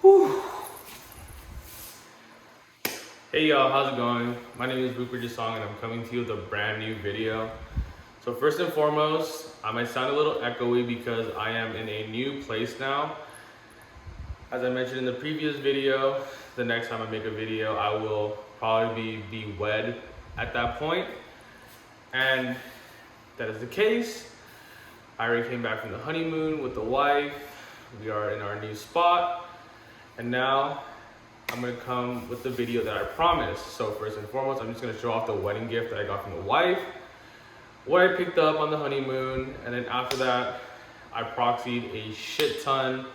Whew. Hey y'all, how's it going? My name is Rupert Jasong and I'm coming to you with a brand new video. So first and foremost, I might sound a little echoey because I am in a new place now. As I mentioned in the previous video, the next time I make a video, I will probably be wed at that point. And that is the case. I already came back from the honeymoon with the wife. We are in our new spot. And now I'm gonna come with the video that I promised. So first and foremost, I'm just gonna show off the wedding gift that I got from the wife, what I picked up on the honeymoon, and then after that, I proxied a shit ton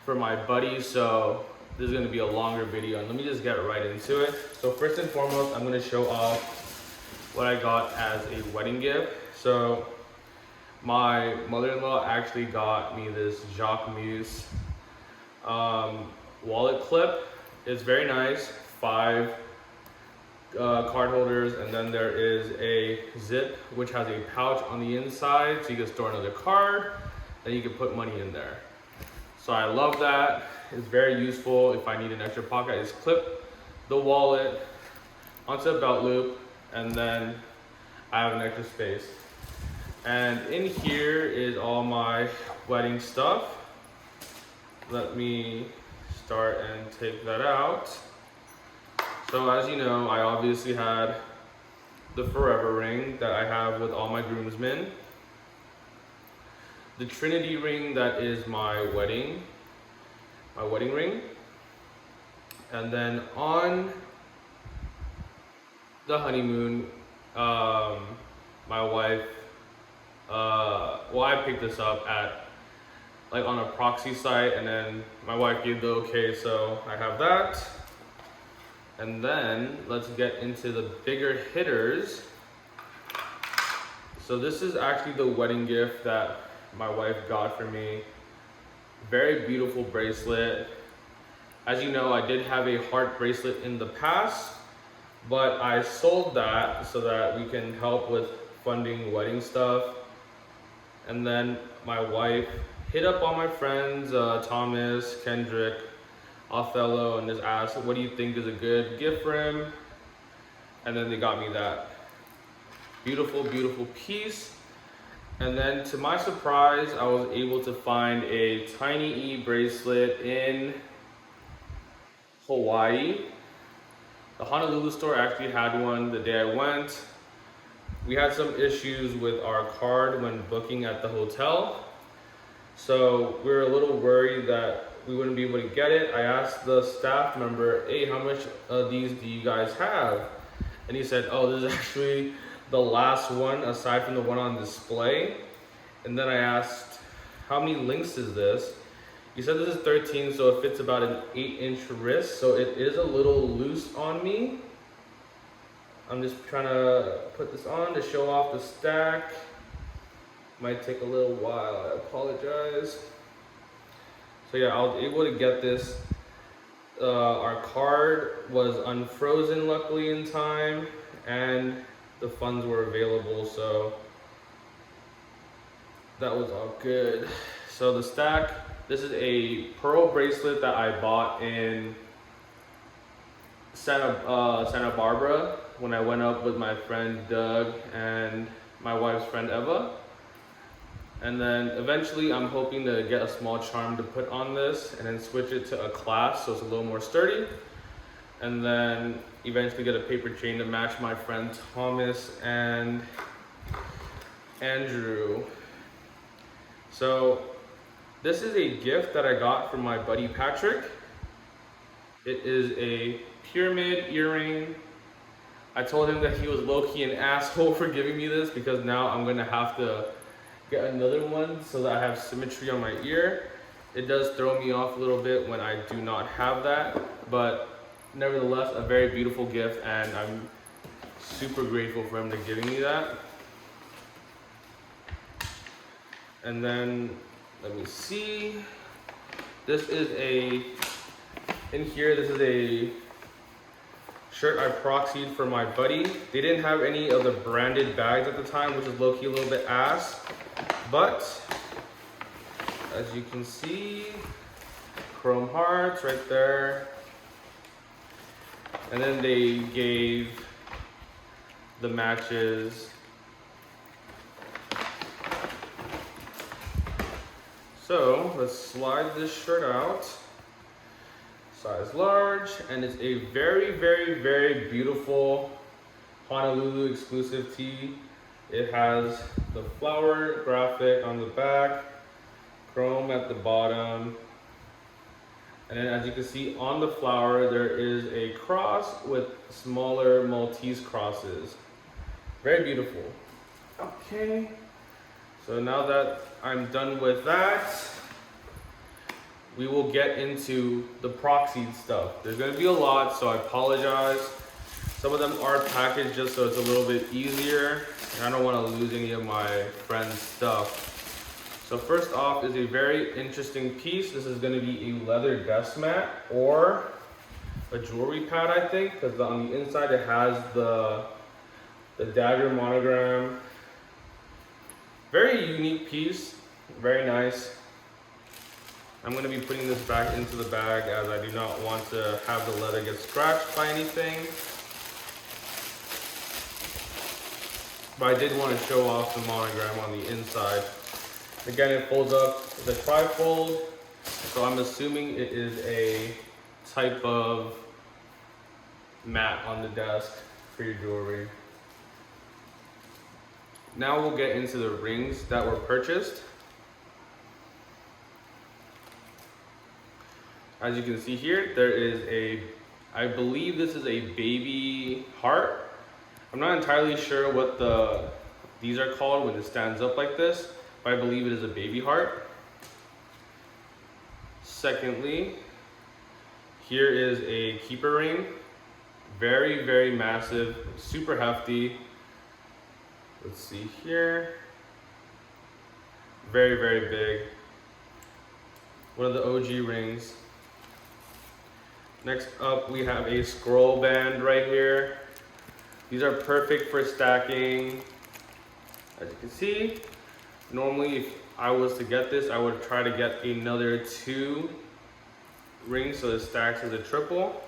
for my buddies. So this is gonna be a longer video, and let me just get right into it. So first and foremost, I'm gonna show off what I got as a wedding gift. So my mother-in-law actually got me this Jacquemus wallet clip. It's very nice, 5 card holders, and then there is a zip which has a pouch on the inside so you can store another card, then you can put money in there. So I love that. It's very useful. If I need an extra pocket, I just clip the wallet onto a belt loop, and then I have an extra space. And in here is all my wedding stuff. Let me start and take that out. So as you know, I obviously had the forever ring that I have with all my groomsmen, the Trinity ring that is my wedding ring, and then on the honeymoon, my wife, well, I picked this up at on a proxy site, and then my wife gave the okay, so I have that. And then let's get into the bigger hitters. So this is actually the wedding gift that my wife got for me. Very beautiful bracelet. As you know, I did have a heart bracelet in the past, but I sold that so that we can help with funding wedding stuff. And then my wife hit up all my friends, Thomas, Kendrick, Othello, and just asked, what do you think is a good gift for him? And then they got me that beautiful, beautiful piece. And then to my surprise, I was able to find a Tiny E bracelet in Hawaii. The Honolulu store actually had one the day I went. We had some issues with our card when booking at the hotel. So we were a little worried that we wouldn't be able to get it. I asked the staff member, hey, how much of these do you guys have? And he said, oh, this is actually the last one aside from the one on display. And then I asked, how many links is this? He said this is 13, so it fits about an 8-inch wrist. So it is a little loose on me. I'm just trying to put this on to show off the stack. Might take a little while, I apologize. So yeah, I was able to get this. Our card was unfrozen luckily in time, and the funds were available, so that was all good. So the stack, this is a pearl bracelet that I bought in Santa Barbara when I went up with my friend Doug and my wife's friend Eva. And then eventually I'm hoping to get a small charm to put on this and then switch it to a clasp so it's a little more sturdy. And then eventually get a paper chain to match my friend Thomas and Andrew. So this is a gift that I got from my buddy Patrick. It is a pyramid earring. I told him that he was low-key an asshole for giving me this because now I'm gonna have to get another one so that I have symmetry on my ear. It does throw me off a little bit when I do not have that, but nevertheless, a very beautiful gift, and I'm super grateful for him to giving me that. And then, let me see. This is in here, this is a shirt I proxied for my buddy. They didn't have any of the branded bags at the time, which is low-key a little bit ass. But as you can see, chrome hearts right there. And then they gave the matches. So let's slide this shirt out. Size large, and it's a very, very, very beautiful Honolulu exclusive tee. It has the flower graphic on the back, chrome at the bottom, and then as you can see on the flower there is a cross with smaller Maltese crosses. Very beautiful. Okay, so now that I'm done with that, we will get into the proxies stuff. There's gonna be a lot, so I apologize. Some of them are packaged just so it's a little bit easier, and I don't wanna lose any of my friends' stuff. So first off is a very interesting piece. This is gonna be a leather desk mat or a jewelry pad, I think, because on the inside it has the dagger monogram. Very unique piece, very nice. I'm going to be putting this back into the bag as I do not want to have the leather get scratched by anything. But I did want to show off the monogram on the inside. Again, it folds up with a trifold, so I'm assuming it is a type of mat on the desk for your jewelry. Now we'll get into the rings that were purchased. As you can see here, there is I believe this is a baby heart. I'm not entirely sure what these are called when it stands up like this, but I believe it is a baby heart. Secondly, here is a keeper ring. Very, very massive, super hefty. Let's see here. Very, very big. One of the OG rings. Next up, we have a scroll band right here. These are perfect for stacking. As you can see, normally if I was to get this, I would try to get another 2 rings so it stacks as a triple.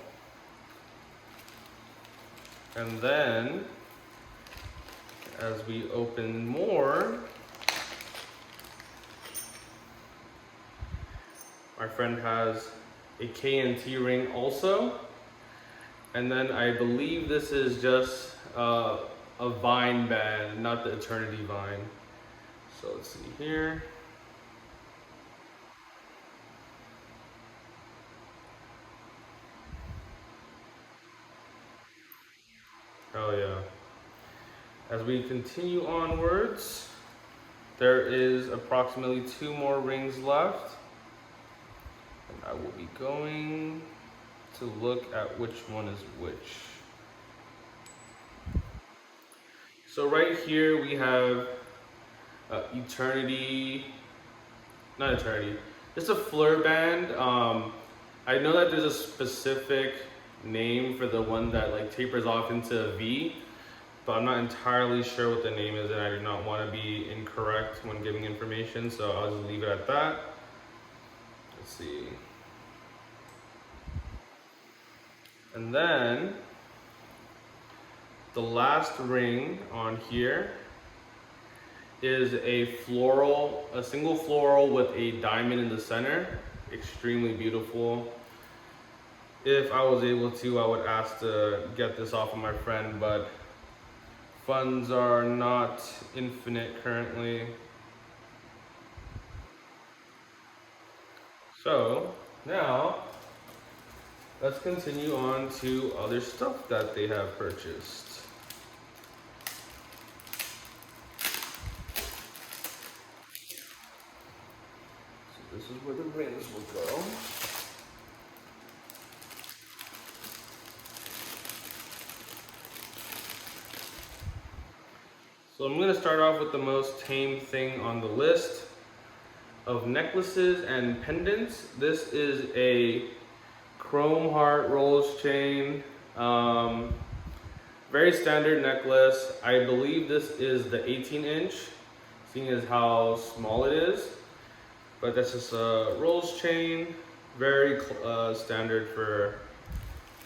And then, as we open more, my friend has a K&T ring also. And then I believe this is just a vine band, not the eternity vine. So let's see here. Oh yeah. As we continue onwards, there is approximately 2 more rings left. And I will be going to look at which one is which. So right here we have not eternity, just a fleur band. I know that there's a specific name for the one that like tapers off into a V, but I'm not entirely sure what the name is, and I do not want to be incorrect when giving information, so I'll just leave it at that. Let's see. And then the last ring on here is a single floral with a diamond in the center. Extremely beautiful. If I was able to, I would ask to get this off of my friend, but funds are not infinite currently. So now let's continue on to other stuff that they have purchased. So this is where the rings will go. So I'm going to start off with the most tame thing on the list of necklaces and pendants. This is a chrome heart rose chain, very standard necklace. I believe this is the 18-inch, seeing as how small it is, but that's just a rose chain, Very standard for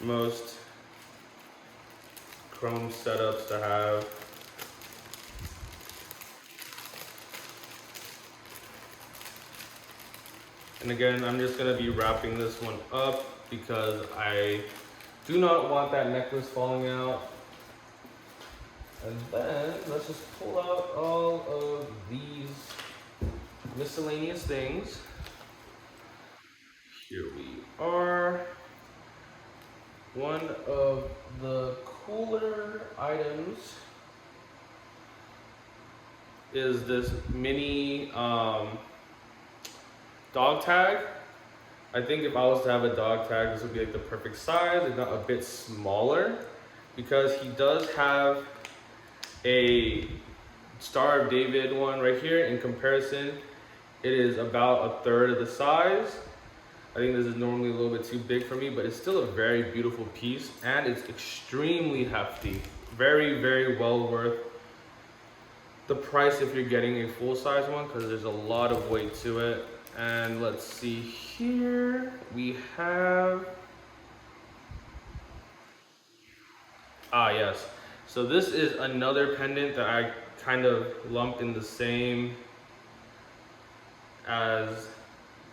most Chrome setups to have. And again, I'm just gonna be wrapping this one up because I do not want that necklace falling out. And then let's just pull out all of these miscellaneous things. Here we are. One of the cooler items is this mini dog tag. I think if I was to have a dog tag, this would be like the perfect size, if not a bit smaller, because he does have a Star of David one right here. In comparison, it is about a third of the size. I think this is normally a little bit too big for me, but it's still a very beautiful piece, and it's extremely hefty. Very, very well worth the price if you're getting a full-size one, because there's a lot of weight to it. And let's see here, we have, yes. So this is another pendant that I kind of lumped in the same as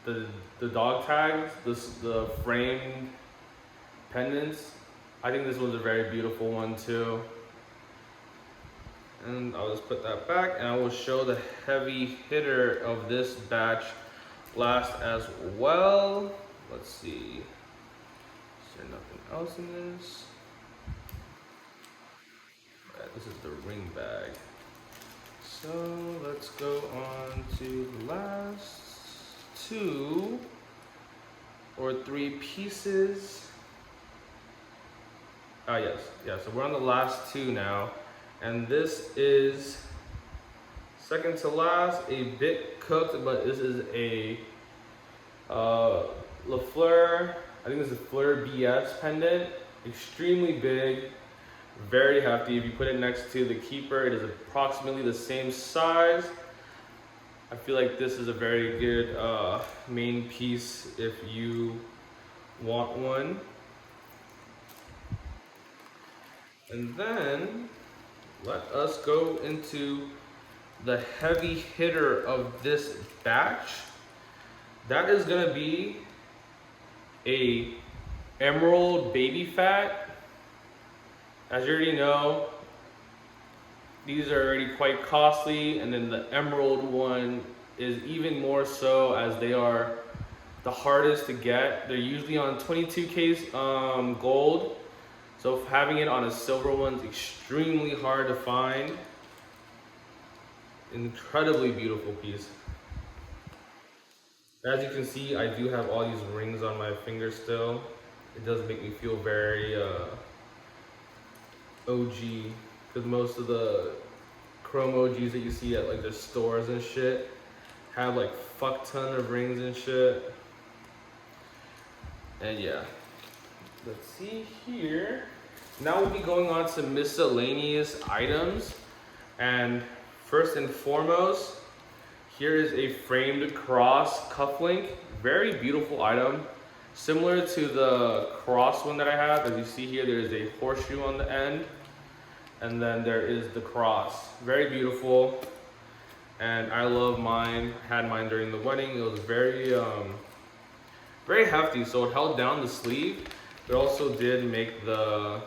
the dog tags, the framed pendants. I think this one's a very beautiful one too. And I'll just put that back, and I will show the heavy hitter of this batch last as well. Let's see. Is there nothing else in this? Alright, this is the ring bag. So let's go on to the last 2 or 3 pieces. Yes, so we're on the last 2 now, and this is second to last, a bit cooked, but this is a LaFleur, I think this is a Fleur BS pendant, extremely big, very hefty. If you put it next to the keeper, it is approximately the same size. I feel like this is a very good main piece if you want one. And then let us go into the heavy hitter of this batch. That is gonna be a emerald baby fat. As you already know, these are already quite costly, and then the emerald one is even more so, as they are the hardest to get. They're usually on 22K gold, so having it on a silver one is extremely hard to find. Incredibly beautiful piece. As you can see, I do have all these rings on my fingers still. It does make me feel very OG, because most of the Chrome OGs that you see at like their stores and shit have like fuck ton of rings and shit. And yeah, let's see here. Now we'll be going on to miscellaneous items, and first and foremost, here is a framed cross cufflink. Very beautiful item, similar to the cross one that I have. As you see here, there is a horseshoe on the end, and then there is the cross. Very beautiful, and I love mine. Had mine during the wedding. It was very very hefty, so it held down the sleeve. It also did make the,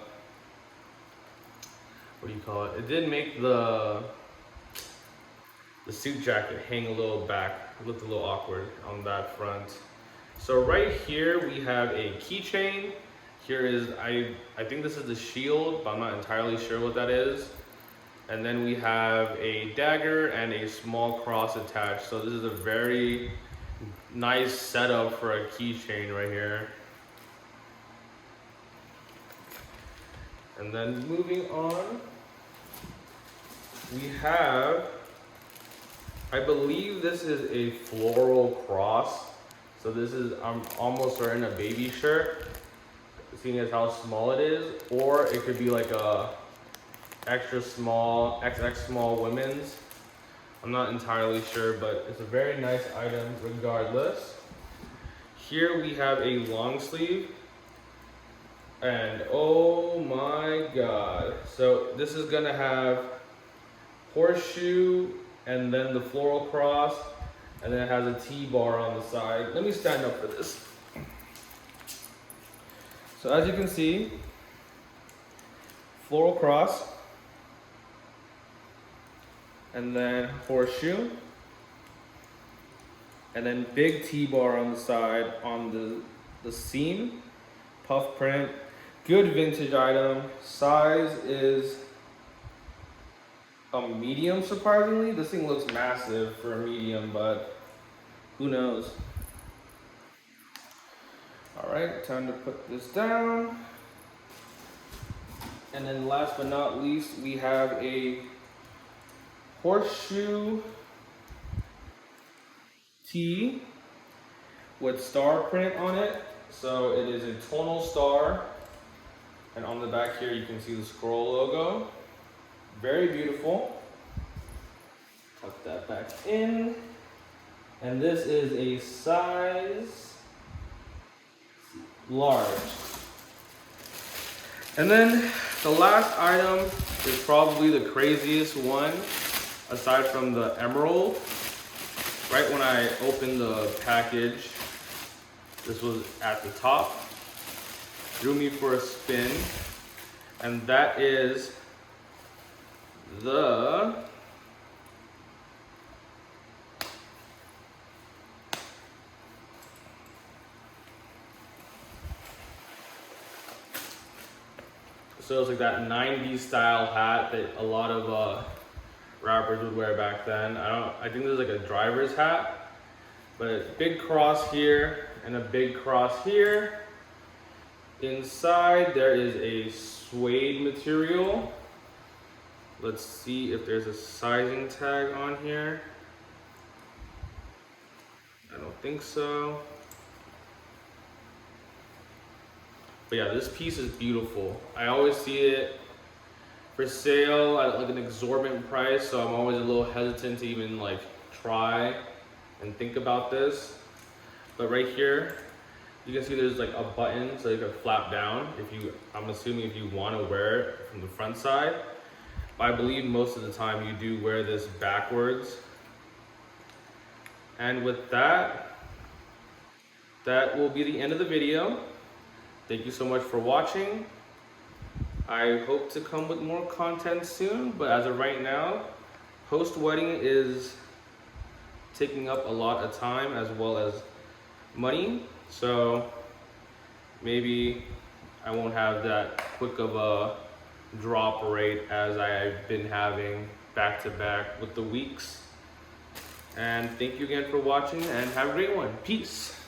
what do you call it? It did make the suit jacket hang a little back. It looked a little awkward on that front. So right here we have a keychain. Here is, I think this is the shield, but I'm not entirely sure what that is. And then we have a dagger and a small cross attached. So this is a very nice setup for a keychain right here. And then moving on, we have, I believe this is a floral cross. So this is, I'm almost wearing a baby shirt, seeing as how small it is, or it could be like a extra small, XX small women's. I'm not entirely sure, but it's a very nice item regardless. Here we have a long sleeve, and oh my god. So this is gonna have horseshoe and then the floral cross, and then it has a T-bar on the side. Let me stand up for this. So as you can see, floral cross, and then horseshoe, and then big T-bar on the side on the seam, puff print, good vintage item. Size is a medium, surprisingly. This thing looks massive for a medium, but who knows? All right, time to put this down. And then last but not least, we have a horseshoe tee with star print on it. So it is a tonal star. And on the back here, you can see the scroll logo. Very beautiful. Tuck that back in. And this is a size large. And then the last item is probably the craziest one, aside from the emerald. Right when I opened the package, this was at the top. Threw me for a spin. And that is the so it's like that 90s style hat that a lot of rappers would wear back then. I think there's like a driver's hat, but a big cross here and a big cross here. Inside there is a suede material. Let's see if there's a sizing tag on here. I don't think so. But yeah, this piece is beautiful. I always see it for sale at like an exorbitant price, so I'm always a little hesitant to even like try and think about this. But right here, you can see there's like a button so you can flap down I'm assuming if you want to wear it from the front side. But I believe most of the time you do wear this backwards. And with that will be the end of the video. Thank you so much for watching. I hope to come with more content soon, but as of right now, post-wedding is taking up a lot of time as well as money. So maybe I won't have that quick of a drop rate as I've been having back to back with the weeks. And thank you again for watching and have a great one. Peace.